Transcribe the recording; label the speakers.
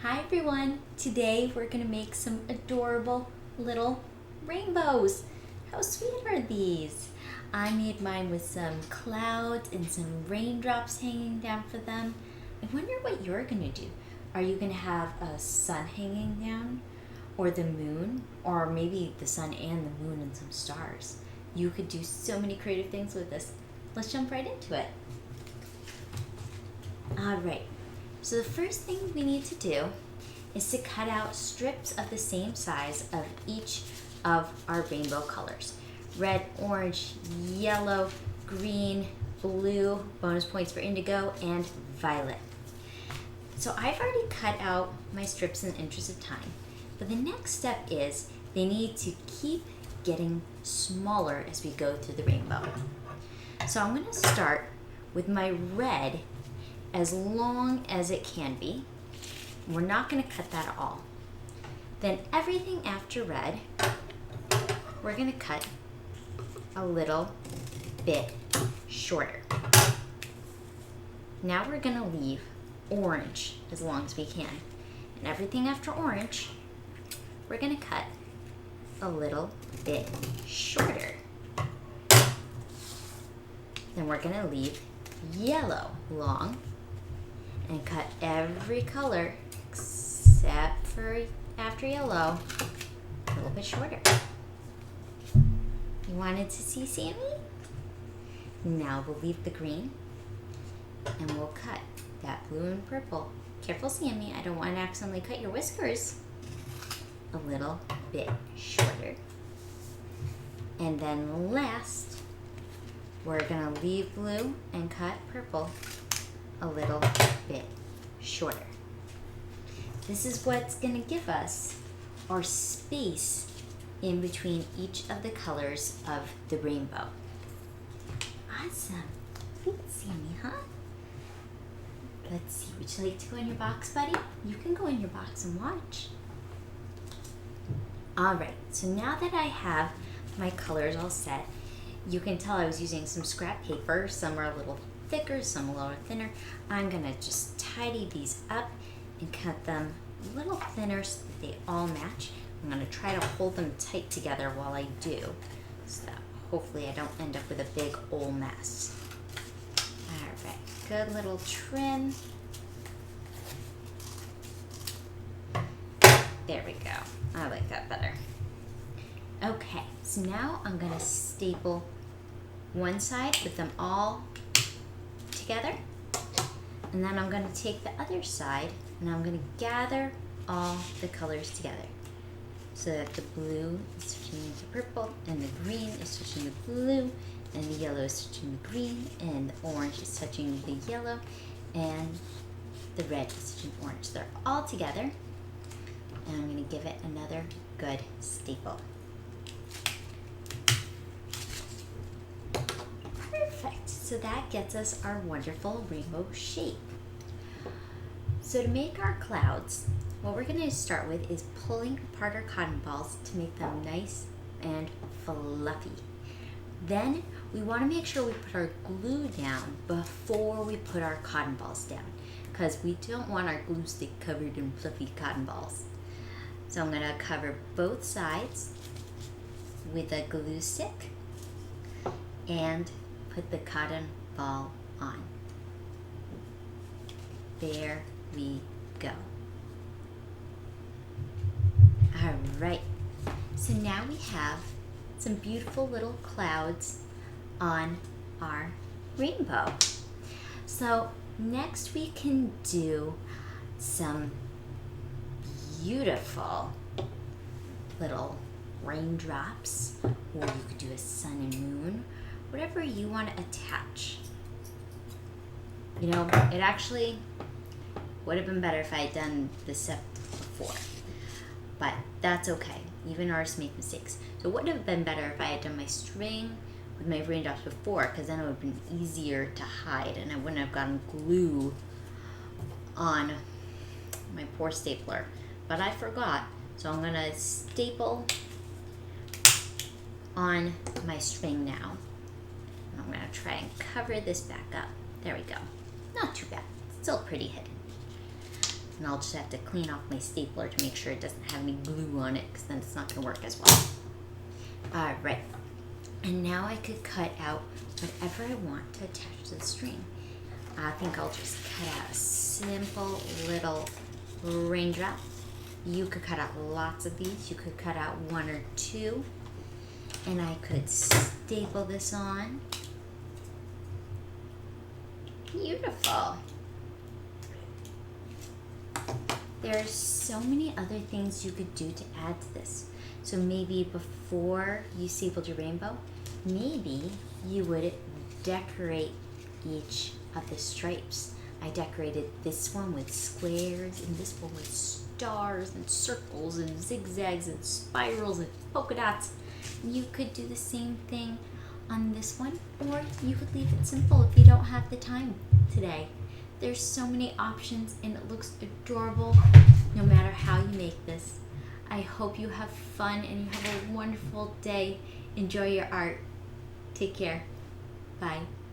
Speaker 1: Hi everyone! Today we're going to make some adorable little rainbows. How sweet are these? I made mine with some clouds and some raindrops hanging down for them. I wonder what you're going to do. Are you going to have a sun hanging down? Or the moon? Or maybe the sun and the moon and some stars? You could do so many creative things with this. Let's jump right into it. Alright. So the first thing we need to do is to cut out strips of the same size of each of our rainbow colors. Red, orange, yellow, green, blue, bonus points for indigo, and violet. So I've already cut out my strips in the interest of time, but the next step is they need to keep getting smaller as we go through the rainbow. So I'm going to start with my red as long as it can be. We're not going to cut that at all. Then everything after red, we're going to cut a little bit shorter. Now we're going to leave orange as long as we can. And everything after orange, we're going to cut a little bit shorter. Then we're going to leave yellow long and cut every color except for after yellow a little bit shorter. You wanted to see Sammy? Now we'll leave the green and we'll cut that blue and purple. Careful, Sammy, I don't want to accidentally cut your whiskers. A little bit shorter. And then last, we're gonna leave blue and cut purple a little bit shorter. This is what's going to give us our space in between each of the colors of the rainbow. Awesome. Thanks, Sammy, huh? Let's see, would you like to go in your box, buddy? You can go in your box and watch. Alright, so now that I have my colors all set, you can tell I was using some scrap paper. Some are a little thicker, some a little thinner. I'm gonna just tidy these up and cut them a little thinner so that they all match. I'm gonna try to hold them tight together while I do, so that hopefully I don't end up with a big old mess. Alright, good little trim. There we go. I like that better. Okay, so now I'm gonna staple one side with them all together, and then I'm going to take the other side and I'm going to gather all the colors together so that the blue is switching into purple and the green is switching to blue and the yellow is switching to green and the orange is touching the yellow and the red is switching to orange. They're all together, and I'm going to give it another good staple. Perfect. So that gets us our wonderful rainbow shape. So to make our clouds, what we're going to start with is pulling apart our cotton balls to make them nice and fluffy. Then we want to make sure we put our glue down before we put our cotton balls down, because we don't want our glue stick covered in fluffy cotton balls. So I'm going to cover both sides with a glue stick and put the cotton ball on. There we go. All right, so now we have some beautiful little clouds on our rainbow. So next we can do some beautiful little raindrops, or you could do a sun and moon, whatever you want to attach. You know, it actually would have been better if I had done this step before, but that's okay. Even artists make mistakes. So it would have been better if I had done my string with my raindrops before, because then it would have been easier to hide and I wouldn't have gotten glue on my poor stapler. But I forgot, so I'm going to staple on my string now. I'm going to try and cover this back up. There we go. Not too bad. Still pretty hidden. And I'll just have to clean off my stapler to make sure it doesn't have any glue on it, because then it's not going to work as well. All right. And now I could cut out whatever I want to attach to the string. I think I'll just cut out a simple little raindrop. You could cut out lots of these. You could cut out 1 or 2. And I could staple this on. Beautiful. There's so many other things you could do to add to this. So maybe before you stapled your rainbow, maybe you would decorate each of the stripes. I decorated this one with squares and this one with stars and circles and zigzags and spirals and polka dots. You could do the same thing on this one, or you could leave it simple if you don't have the time today. There's so many options and it looks adorable no matter how you make this. I hope you have fun and you have a wonderful day. Enjoy your art. Take care. Bye.